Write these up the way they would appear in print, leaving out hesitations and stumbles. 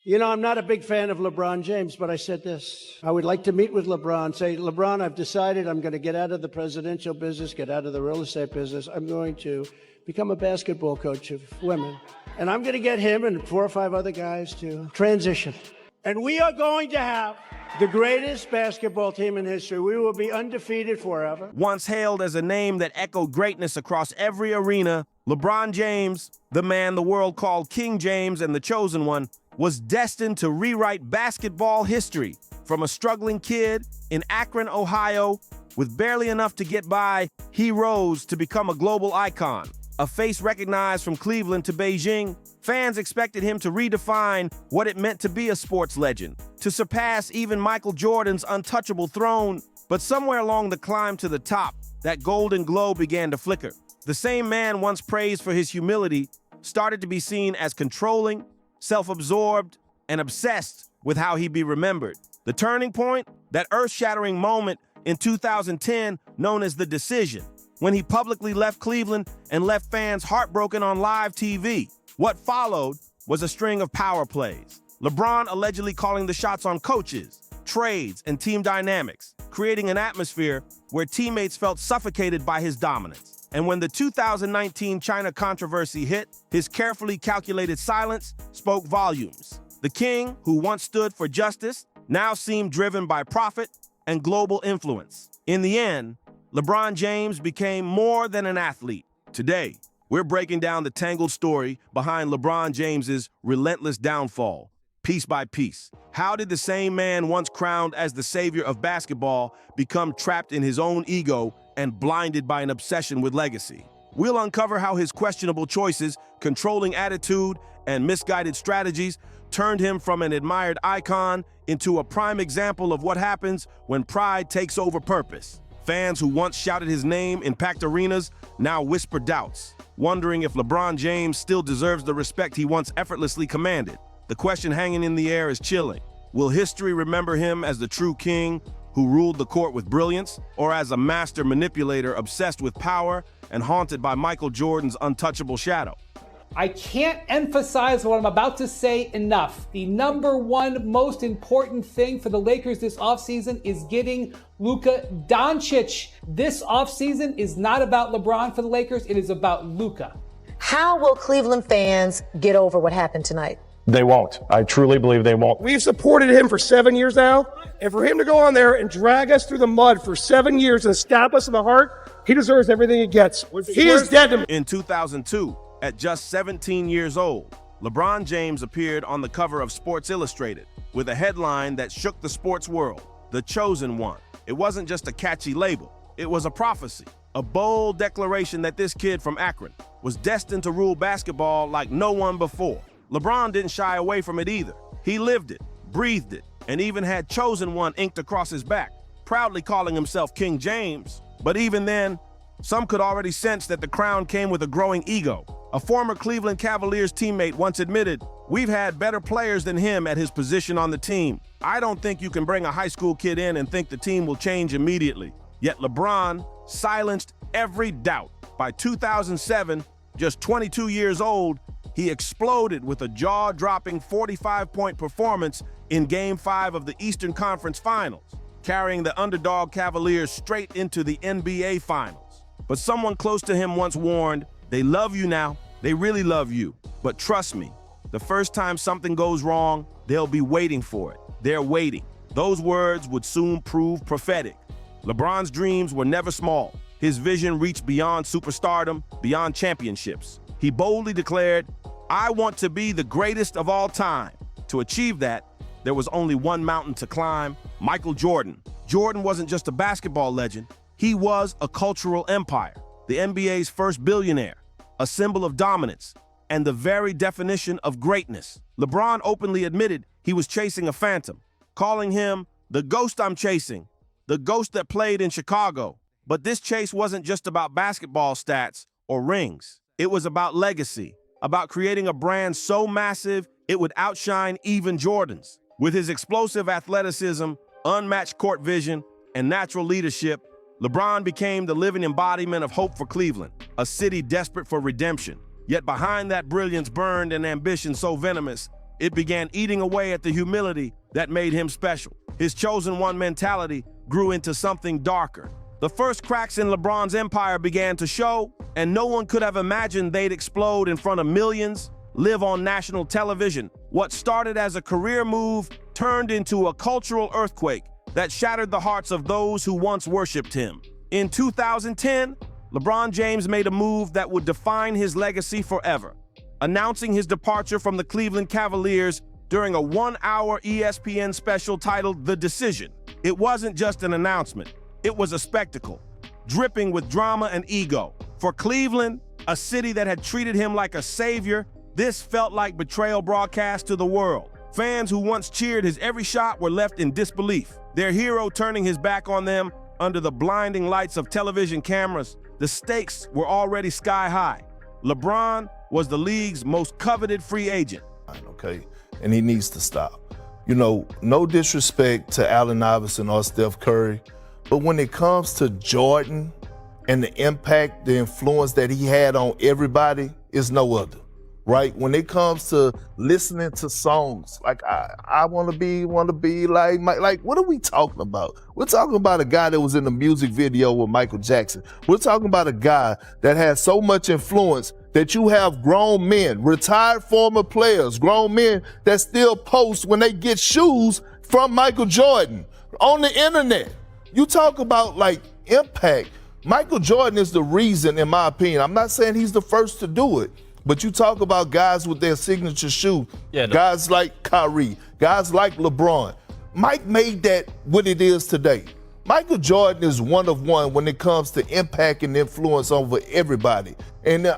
You know, I'm not a big fan of LeBron James, but I said this. I would like to meet with LeBron, say, LeBron, I've decided I'm going to get out of the presidential business, get out of the real estate business. I'm going to become a basketball coach of women. And I'm going to get him and 4 or 5 other guys to transition. And we are going to have the greatest basketball team in history. We will be undefeated forever. Once hailed as a name that echoed greatness across every arena, LeBron James, the man the world called King James and the Chosen One, was destined to rewrite basketball history. From a struggling kid in Akron, Ohio, with barely enough to get by, he rose to become a global icon. A face recognized from Cleveland to Beijing, fans expected him to redefine what it meant to be a sports legend, to surpass even Michael Jordan's untouchable throne. But somewhere along the climb to the top, that golden glow began to flicker. The same man once praised for his humility started to be seen as controlling, self-absorbed, and obsessed with how he be remembered. The turning point, that earth-shattering moment in 2010 known as The Decision, when he publicly left Cleveland and left fans heartbroken on live TV. What followed was a string of power plays. LeBron allegedly calling the shots on coaches, trades, and team dynamics, creating an atmosphere where teammates felt suffocated by his dominance. And when the 2019 China controversy hit, his carefully calculated silence spoke volumes. The king, who once stood for justice, now seemed driven by profit and global influence. In the end, LeBron James became more than an athlete. Today, we're breaking down the tangled story behind LeBron James's relentless downfall, piece by piece. How did the same man once crowned as the savior of basketball become trapped in his own ego and blinded by an obsession with legacy? We'll uncover how his questionable choices, controlling attitude, and misguided strategies turned him from an admired icon into a prime example of what happens when pride takes over purpose. Fans who once shouted his name in packed arenas now whisper doubts, wondering if LeBron James still deserves the respect he once effortlessly commanded. The question hanging in the air is chilling. Will history remember him as the true king who ruled the court with brilliance, or as a master manipulator obsessed with power and haunted by Michael Jordan's untouchable shadow? I can't emphasize what I'm about to say enough. The number one most important thing for the Lakers this offseason is getting Luka Doncic. This offseason is not about LeBron for the Lakers, it is about Luka. How will Cleveland fans get over what happened tonight? They won't. I truly believe they won't. We've supported him for 7 years now, and for him to go on there and drag us through the mud for 7 years and stab us in the heart, he deserves everything he gets. He is dead to me. In 2002, at just 17 years old, LeBron James appeared on the cover of Sports Illustrated with a headline that shook the sports world, The Chosen One. It wasn't just a catchy label, it was a prophecy, a bold declaration that this kid from Akron was destined to rule basketball like no one before. LeBron didn't shy away from it either. He lived it, breathed it, and even had Chosen One inked across his back, proudly calling himself King James. But even then, some could already sense that the crown came with a growing ego. A former Cleveland Cavaliers teammate once admitted, "We've had better players than him at his position on the team. I don't think you can bring a high school kid in and think the team will change immediately." Yet LeBron silenced every doubt. By 2007, just 22 years old, he exploded with a jaw-dropping 45-point performance in Game 5 of the Eastern Conference Finals, carrying the underdog Cavaliers straight into the NBA Finals. But someone close to him once warned, "They love you now. They really love you. But trust me, the first time something goes wrong, they'll be waiting for it. They're waiting." Those words would soon prove prophetic. LeBron's dreams were never small. His vision reached beyond superstardom, beyond championships. He boldly declared, "I want to be the greatest of all time." To achieve that, there was only one mountain to climb: Michael Jordan. Jordan wasn't just a basketball legend, he was a cultural empire, the NBA's first billionaire, a symbol of dominance, and the very definition of greatness. LeBron openly admitted he was chasing a phantom, calling him the ghost I'm chasing, the ghost that played in Chicago. But this chase wasn't just about basketball stats or rings. It was about legacy, about creating a brand so massive it would outshine even Jordan's. With his explosive athleticism, unmatched court vision, and natural leadership, LeBron became the living embodiment of hope for Cleveland, a city desperate for redemption. Yet behind that brilliance burned an ambition so venomous it began eating away at the humility that made him special. His chosen one mentality grew into something darker. The first cracks in LeBron's empire began to show, and no one could have imagined they'd explode in front of millions, live on national television. What started as a career move turned into a cultural earthquake that shattered the hearts of those who once worshipped him. In 2010, LeBron James made a move that would define his legacy forever, announcing his departure from the Cleveland Cavaliers during a 1-hour ESPN special titled The Decision. It wasn't just an announcement, it was a spectacle, dripping with drama and ego. For Cleveland, a city that had treated him like a savior, this felt like betrayal broadcast to the world. Fans who once cheered his every shot were left in disbelief, their hero turning his back on them under the blinding lights of television cameras. The stakes were already sky high. LeBron was the league's most coveted free agent. Okay, and he needs to stop. You know, no disrespect to Allen Iverson or Steph Curry, but when it comes to Jordan and the impact, the influence that he had on everybody is no other, right? When it comes to listening to songs, like I want to be like Mike, like what are we talking about? We're talking about a guy that was in the music video with Michael Jackson. We're talking about a guy that has so much influence that you have grown men, retired former players, grown men that still post when they get shoes from Michael Jordan on the internet. You talk about like impact. Michael Jordan is the reason, in my opinion. I'm not saying he's the first to do it, but you talk about guys with their signature shoe, guys like Kyrie, guys like LeBron. Mike made that what it is today. Michael Jordan is one of one when it comes to impact and influence over everybody. And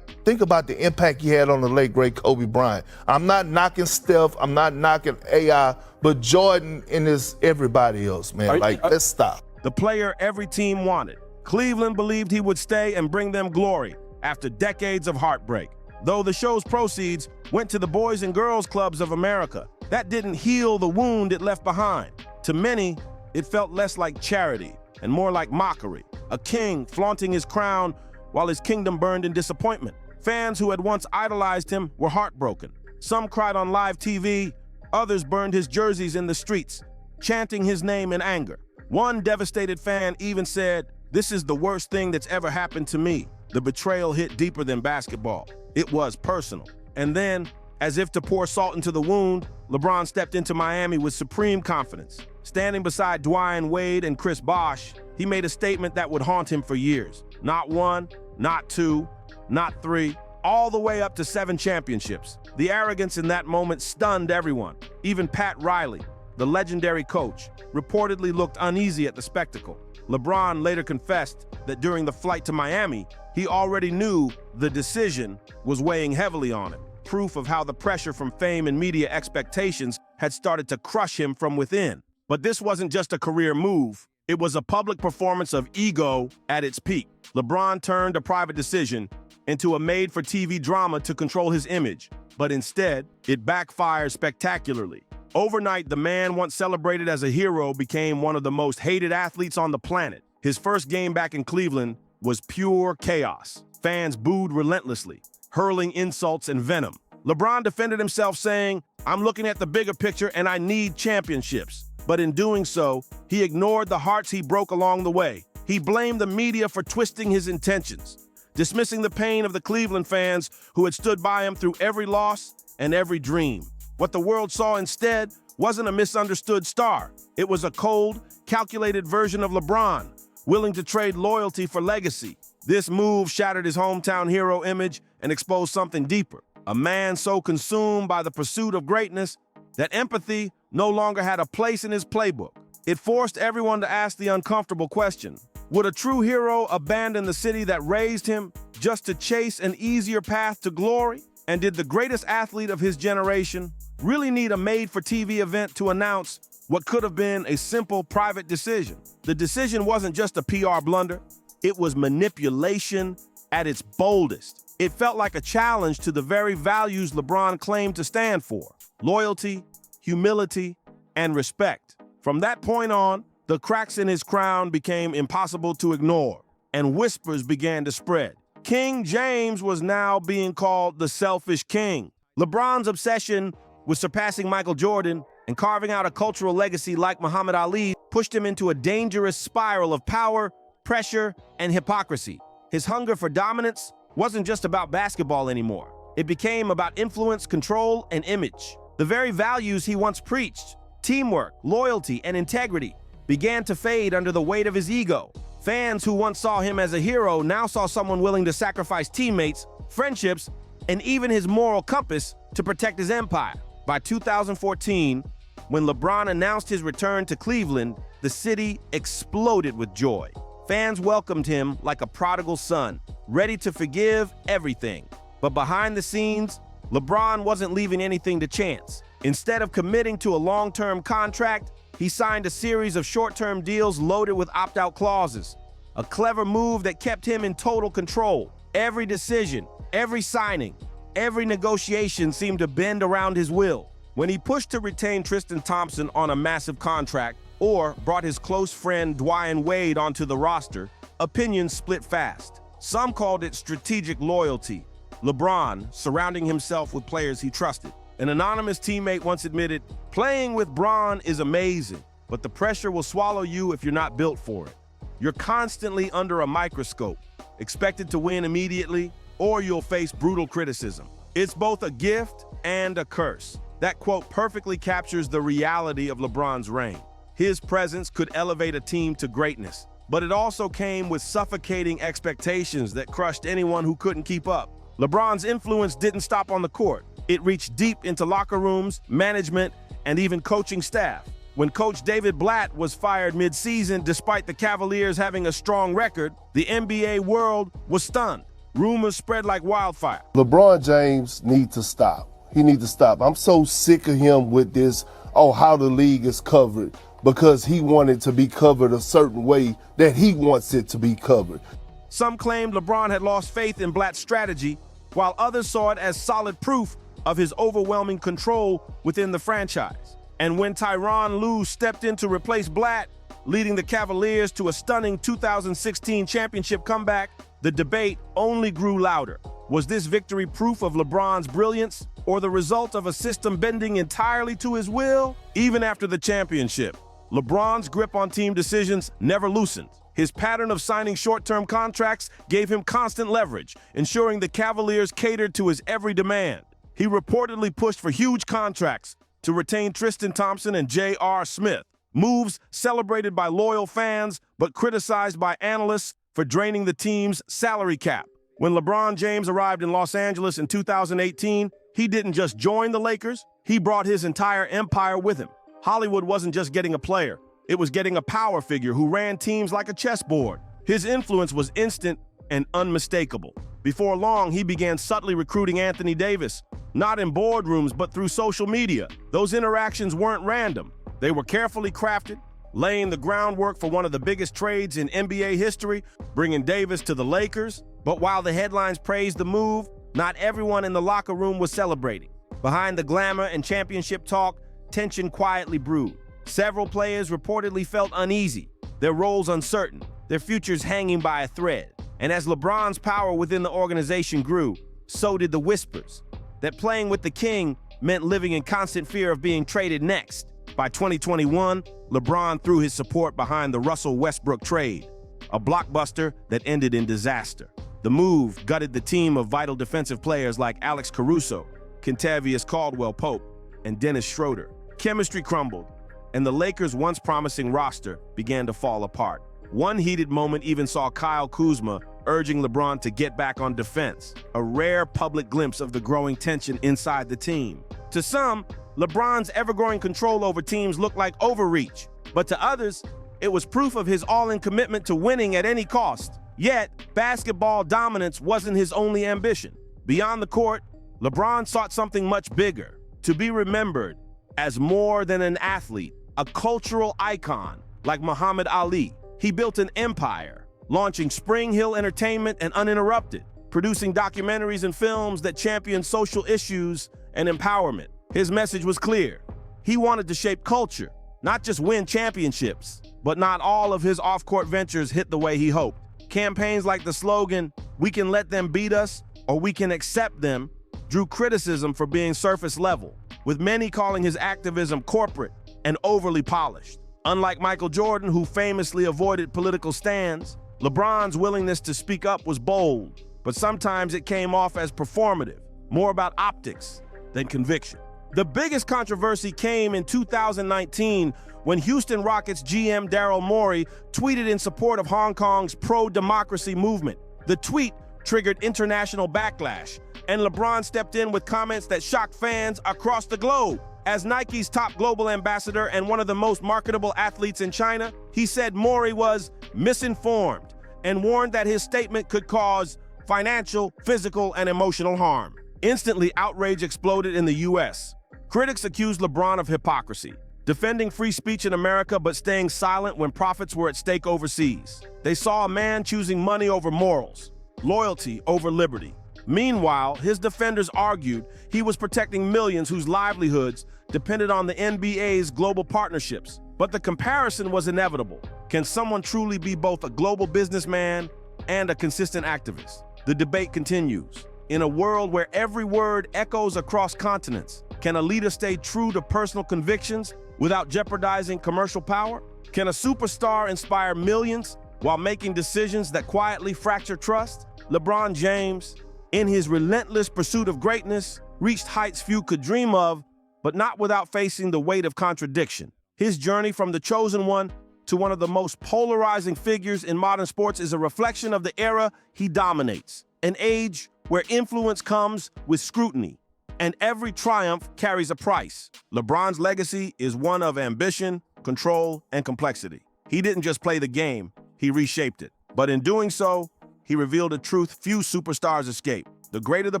think about the impact he had on the late, great Kobe Bryant. I'm not knocking Steph, I'm not knocking AI, but Jordan and his everybody else, man. Let's stop. The player every team wanted. Cleveland believed he would stay and bring them glory after decades of heartbreak. Though the show's proceeds went to the Boys and Girls Clubs of America, that didn't heal the wound it left behind. To many, it felt less like charity and more like mockery, a king flaunting his crown while his kingdom burned in disappointment. Fans who had once idolized him were heartbroken. Some cried on live TV, others burned his jerseys in the streets, chanting his name in anger. One devastated fan even said, "This is the worst thing that's ever happened to me." The betrayal hit deeper than basketball. It was personal. And then, as if to pour salt into the wound, LeBron stepped into Miami with supreme confidence. Standing beside Dwayne Wade and Chris Bosh, he made a statement that would haunt him for years. Not one, not two, not three, all the way up to 7 championships. The arrogance in that moment stunned everyone. Even Pat Riley, the legendary coach, reportedly looked uneasy at the spectacle. LeBron later confessed that during the flight to Miami, he already knew the decision was weighing heavily on him, proof of how the pressure from fame and media expectations had started to crush him from within. But this wasn't just a career move. It was a public performance of ego at its peak. LeBron turned a private decision into a made-for-TV drama to control his image, but instead, it backfired spectacularly. Overnight, the man once celebrated as a hero became one of the most hated athletes on the planet. His first game back in Cleveland was pure chaos. Fans booed relentlessly, hurling insults and venom. LeBron defended himself saying, "I'm looking at the bigger picture and I need championships." But in doing so, he ignored the hearts he broke along the way. He blamed the media for twisting his intentions, dismissing the pain of the Cleveland fans who had stood by him through every loss and every dream. What the world saw instead wasn't a misunderstood star. It was a cold, calculated version of LeBron, willing to trade loyalty for legacy. This move shattered his hometown hero image and exposed something deeper. A man so consumed by the pursuit of greatness that empathy no longer had a place in his playbook. It forced everyone to ask the uncomfortable question: would a true hero abandon the city that raised him just to chase an easier path to glory? And did the greatest athlete of his generation really need a made-for-TV event to announce what could have been a simple private decision? The decision wasn't just a PR blunder, it was manipulation at its boldest. It felt like a challenge to the very values LeBron claimed to stand for: loyalty, humility, and respect. From that point on, the cracks in his crown became impossible to ignore, and whispers began to spread. King James was now being called the selfish king. LeBron's obsession with surpassing Michael Jordan and carving out a cultural legacy like Muhammad Ali pushed him into a dangerous spiral of power, pressure, and hypocrisy. His hunger for dominance wasn't just about basketball anymore. It became about influence, control, and image. The very values he once preached, teamwork, loyalty, and integrity, began to fade under the weight of his ego. Fans who once saw him as a hero now saw someone willing to sacrifice teammates, friendships, and even his moral compass to protect his empire. By 2014, when LeBron announced his return to Cleveland, the city exploded with joy. Fans welcomed him like a prodigal son, ready to forgive everything. But behind the scenes, LeBron wasn't leaving anything to chance. Instead of committing to a long-term contract, he signed a series of short-term deals loaded with opt-out clauses. A clever move that kept him in total control. Every decision, every signing, every negotiation seemed to bend around his will. When he pushed to retain Tristan Thompson on a massive contract or brought his close friend Dwayne Wade onto the roster, opinions split fast. Some called it strategic loyalty. LeBron surrounding himself with players he trusted. An anonymous teammate once admitted, "Playing with Bron is amazing, but the pressure will swallow you if you're not built for it. You're constantly under a microscope, expected to win immediately, or you'll face brutal criticism. It's both a gift and a curse." That quote perfectly captures the reality of LeBron's reign. His presence could elevate a team to greatness, but it also came with suffocating expectations that crushed anyone who couldn't keep up. LeBron's influence didn't stop on the court. It reached deep into locker rooms, management, and even coaching staff. When Coach David Blatt was fired mid-season despite the Cavaliers having a strong record, the NBA world was stunned. Rumors spread like wildfire. LeBron James needs to stop. He needs to stop. I'm so sick of him with this, how the league is covered, because he wanted to be covered a certain way that he wants it to be covered. Some claimed LeBron had lost faith in Blatt's strategy, while others saw it as solid proof of his overwhelming control within the franchise. And when Tyronn Lue stepped in to replace Blatt, leading the Cavaliers to a stunning 2016 championship comeback, the debate only grew louder. Was this victory proof of LeBron's brilliance, or the result of a system bending entirely to his will? Even after the championship, LeBron's grip on team decisions never loosened. His pattern of signing short-term contracts gave him constant leverage, ensuring the Cavaliers catered to his every demand. He reportedly pushed for huge contracts to retain Tristan Thompson and J.R. Smith, moves celebrated by loyal fans but criticized by analysts for draining the team's salary cap. When LeBron James arrived in Los Angeles in 2018, he didn't just join the Lakers, he brought his entire empire with him. Hollywood wasn't just getting a player, it was getting a power figure who ran teams like a chessboard. His influence was instant and unmistakable. Before long, he began subtly recruiting Anthony Davis, not in boardrooms, but through social media. Those interactions weren't random. They were carefully crafted, laying the groundwork for one of the biggest trades in NBA history, bringing Davis to the Lakers. But while the headlines praised the move, not everyone in the locker room was celebrating. Behind the glamour and championship talk, tension quietly brewed. Several players reportedly felt uneasy, their roles uncertain, their futures hanging by a thread. And as LeBron's power within the organization grew, so did the whispers that playing with the king meant living in constant fear of being traded next. By 2021, LeBron threw his support behind the Russell Westbrook trade, a blockbuster that ended in disaster. The move gutted the team of vital defensive players like Alex Caruso, Kentavious Caldwell-Pope, and Dennis Schroeder. Chemistry crumbled, and the Lakers' once promising roster began to fall apart. One heated moment even saw Kyle Kuzma urging LeBron to get back on defense, a rare public glimpse of the growing tension inside the team. To some, LeBron's ever-growing control over teams looked like overreach, but to others, it was proof of his all-in commitment to winning at any cost. Yet, basketball dominance wasn't his only ambition. Beyond the court, LeBron sought something much bigger, to be remembered as more than an athlete, a cultural icon like Muhammad Ali. He built an empire, launching Spring Hill Entertainment and Uninterrupted, producing documentaries and films that championed social issues and empowerment. His message was clear. He wanted to shape culture, not just win championships. But not all of his off-court ventures hit the way he hoped. Campaigns like the slogan, "We can let them beat us, or we can accept them," drew criticism for being surface level. with many calling his activism corporate and overly polished. Unlike Michael Jordan, who famously avoided political stands, LeBron's willingness to speak up was bold, but sometimes it came off as performative, more about optics than conviction. The biggest controversy came in 2019 when Houston Rockets GM Daryl Morey tweeted in support of Hong Kong's pro-democracy movement. The tweet triggered international backlash, and LeBron stepped in with comments that shocked fans across the globe. As Nike's top global ambassador and one of the most marketable athletes in China, he said Morey was misinformed and warned that his statement could cause financial, physical, and emotional harm. Instantly, outrage exploded in the U.S. Critics accused LeBron of hypocrisy, defending free speech in America but staying silent when profits were at stake overseas. They saw a man choosing money over morals, loyalty over liberty. Meanwhile, his defenders argued he was protecting millions whose livelihoods depended on the NBA's global partnerships. But the comparison was inevitable. Can someone truly be both a global businessman and a consistent activist? The debate continues. In a world where every word echoes across continents, can a leader stay true to personal convictions without jeopardizing commercial power? Can a superstar inspire millions while making decisions that quietly fracture trust? LeBron James, in his relentless pursuit of greatness, reached heights few could dream of, but not without facing the weight of contradiction. His journey from the chosen one to one of the most polarizing figures in modern sports is a reflection of the era he dominates, an age where influence comes with scrutiny, and every triumph carries a price. LeBron's legacy is one of ambition, control, and complexity. He didn't just play the game, he reshaped it. But in doing so, he revealed a truth few superstars escape. The greater the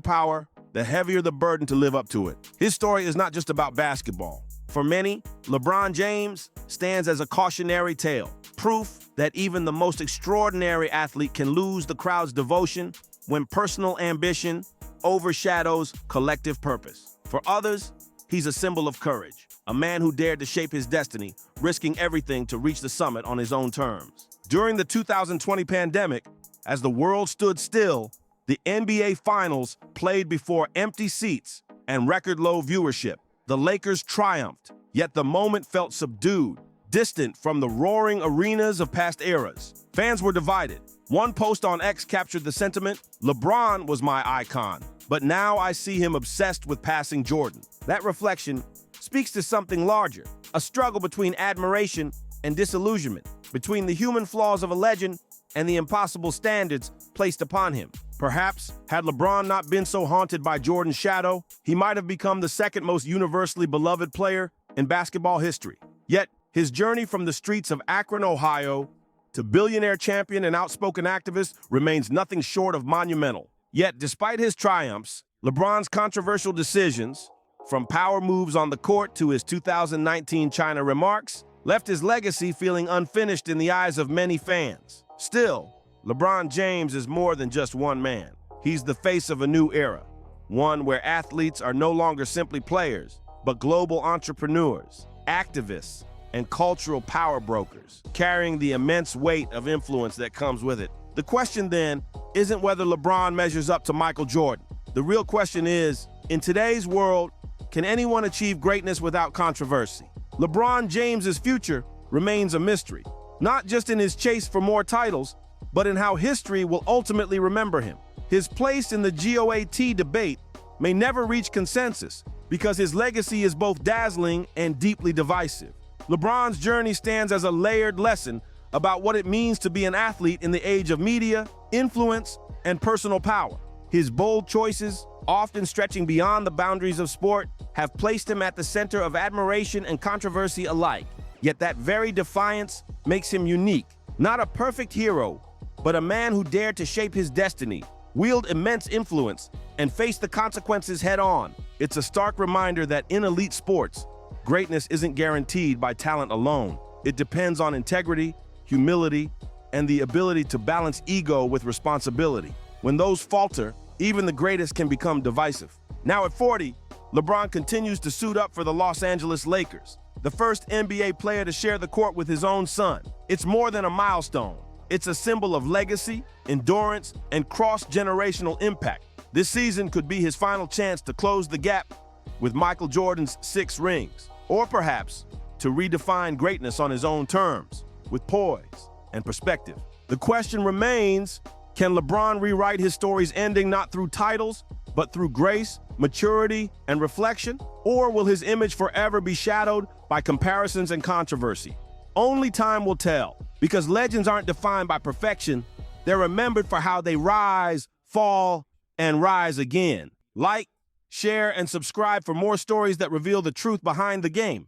power, the heavier the burden to live up to it. His story is not just about basketball. For many, LeBron James stands as a cautionary tale, proof that even the most extraordinary athlete can lose the crowd's devotion when personal ambition overshadows collective purpose. For others, he's a symbol of courage, a man who dared to shape his destiny, risking everything to reach the summit on his own terms. During the 2020 pandemic, as the world stood still, the NBA Finals played before empty seats and record-low viewership. The Lakers triumphed, yet the moment felt subdued, distant from the roaring arenas of past eras. Fans were divided. One post on X captured the sentiment, "LeBron was my icon, but now I see him obsessed with passing Jordan." That reflection speaks to something larger, a struggle between admiration and disillusionment, between the human flaws of a legend and the impossible standards placed upon him. Perhaps, had LeBron not been so haunted by Jordan's shadow, he might have become the second most universally beloved player in basketball history. Yet, his journey from the streets of Akron, Ohio, to billionaire champion and outspoken activist remains nothing short of monumental. Yet, despite his triumphs, LeBron's controversial decisions, from power moves on the court to his 2019 China remarks, left his legacy feeling unfinished in the eyes of many fans. Still, LeBron James is more than just one man. He's the face of a new era, one where athletes are no longer simply players, but global entrepreneurs, activists, and cultural power brokers, carrying the immense weight of influence that comes with it. The question then isn't whether LeBron measures up to Michael Jordan. The real question is, in today's world, can anyone achieve greatness without controversy? LeBron James's future remains a mystery, not just in his chase for more titles, but in how history will ultimately remember him. His place in the GOAT debate may never reach consensus because his legacy is both dazzling and deeply divisive. LeBron's journey stands as a layered lesson about what it means to be an athlete in the age of media, influence, and personal power. His bold choices, often stretching beyond the boundaries of sport, have placed him at the center of admiration and controversy alike. Yet that very defiance makes him unique, not a perfect hero, but a man who dared to shape his destiny, wield immense influence, and face the consequences head-on. It's a stark reminder that in elite sports, greatness isn't guaranteed by talent alone. It depends on integrity, humility, and the ability to balance ego with responsibility. When those falter, even the greatest can become divisive. Now at 40, LeBron continues to suit up for the Los Angeles Lakers, the first NBA player to share the court with his own son. It's more than a milestone. It's a symbol of legacy, endurance, and cross-generational impact. This season could be his final chance to close the gap with Michael Jordan's 6 rings, or perhaps to redefine greatness on his own terms, with poise and perspective. The question remains, can LeBron rewrite his story's ending not through titles, but through grace, maturity, and reflection? Or will his image forever be shadowed by comparisons and controversy? Only time will tell, because legends aren't defined by perfection. They're remembered for how they rise, fall, and rise again. Like, share, and subscribe for more stories that reveal the truth behind the game.